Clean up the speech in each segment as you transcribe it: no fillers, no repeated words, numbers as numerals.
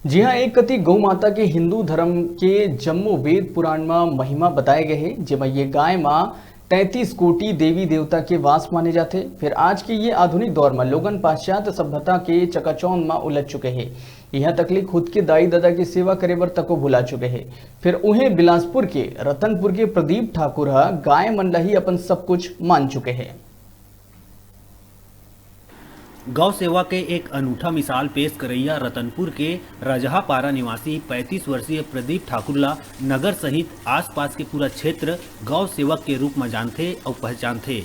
जी हाँ, एक कति गौ माता के हिंदू धर्म के जम्मो वेद पुराण में महिमा बताए गए हैं, जेमा ये गाय माँ 33 कोटि देवी देवता के वास माने जाते। फिर आज के ये आधुनिक दौर में लोगन पाश्चात्य सभ्यता के चकाचौंध में उलझ चुके हैं। यहाँ तकली खुद के दाई दादा की सेवा करे बर तको भुला चुके हैं। फिर उन्हें बिलासपुर के रतनपुर के प्रदीप ठाकुर गाय मन ला ही अपन सब कुछ मान चुके हैं। गौ सेवा के एक अनूठा मिसाल पेश करैया रतनपुर के रजहापारा निवासी 35 वर्षीय प्रदीप ठाकुरला नगर सहित आसपास के पूरा क्षेत्र गौ सेवक के रूप में जानते और पहचानते।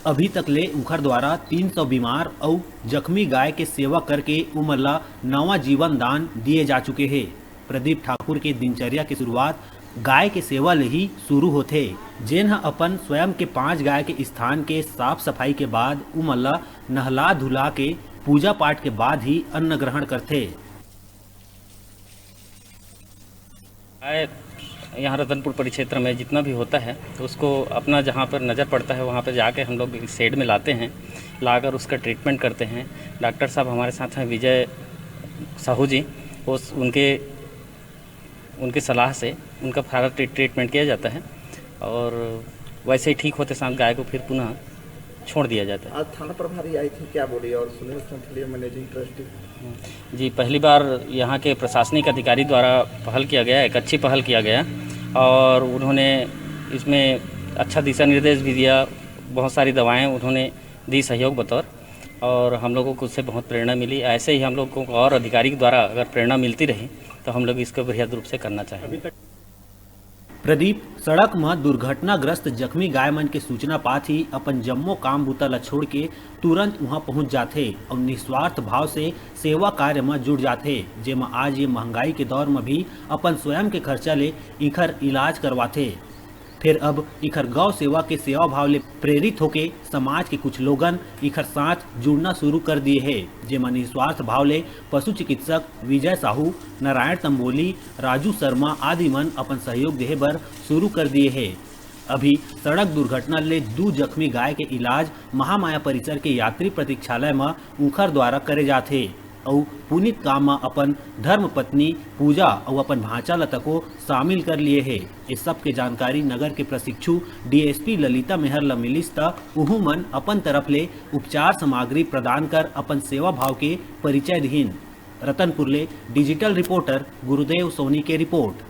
अभी तक ले उनकर द्वारा 300 बीमार और जख्मी गाय के सेवा करके उमरला नवा जीवन दान दिए जा चुके हैं। प्रदीप ठाकुर के दिनचर्या की शुरुआत गाय के सेवा ले ही शुरू होते, जेन अपन स्वयं के 5 गाय के स्थान के साफ सफाई के बाद उमल्ला नहला धुला के पूजा पाठ के बाद ही अन्न ग्रहण करते। यहाँ रतनपुर परिक्षेत्र में जितना भी होता है तो उसको अपना जहाँ पर नज़र पड़ता है वहाँ पर जाके हम लोग शेड में लाते हैं, लाकर उसका ट्रीटमेंट करते हैं। डॉक्टर साहब हमारे साथ हैं विजय साहू जी, उनके सलाह से उनका सारा ट्रीटमेंट किया जाता है और वैसे ही ठीक होते साथ गाय को फिर पुनः छोड़ दिया जाता है। आज थाना प्रभारी आई थी, क्या बोली? और सुनील संथलिया मैनेजिंग ट्रस्टी जी, पहली बार यहाँ के प्रशासनिक अधिकारी द्वारा पहल किया गया, एक अच्छी पहल किया गया और उन्होंने इसमें अच्छा दिशा निर्देश भी दिया। बहुत सारी दवाएं उन्होंने दी सहयोग बतौर, और हम लोगों को उससे बहुत प्रेरणा मिली। ऐसे ही हम लोगों को और अधिकारी द्वारा अगर प्रेरणा मिलती रही तो हम लोग इसको बृहद रूप से करना चाहेंगे। प्रदीप सड़क में दुर्घटनाग्रस्त जख्मी गाय मन के सूचना पात ही अपन जम्मो काम बूता ला छोड़ के तुरंत वहां पहुंच जाते और निस्वार्थ भाव से सेवा कार्य में जुड़ जाते, जेमा आज ये महंगाई के दौर में भी अपन स्वयं के खर्चा ले इखर इलाज करवाते। फिर अब इखर गौ सेवा के सेवा भाव ले प्रेरित होके समाज के कुछ लोगन इखर साथ जुड़ना शुरू कर दिए हैं, जेमा निस्वार्थ भाव ले पशु चिकित्सक विजय साहू, नारायण तंबोली, राजू शर्मा आदि मन अपन सहयोग देहे बर शुरू कर दिए हैं। अभी सड़क दुर्घटना ले 2 जख्मी गाय के इलाज महामाया परिसर के यात्री प्रतीक्षालय में उखर द्वारा करे जाते और पुनित काम में अपन धर्म पत्नी पूजा और अपन भांचा लतको शामिल कर लिए है। इस सब के जानकारी नगर के प्रशिक्षु डीएसपी ललिता मेहर ला मिलिस ता उहू मन अपन तरफ ले उपचार सामग्री प्रदान कर अपन सेवा भाव के परिचय दीन। रतनपुर ले डिजिटल रिपोर्टर गुरुदेव सोनी के रिपोर्ट।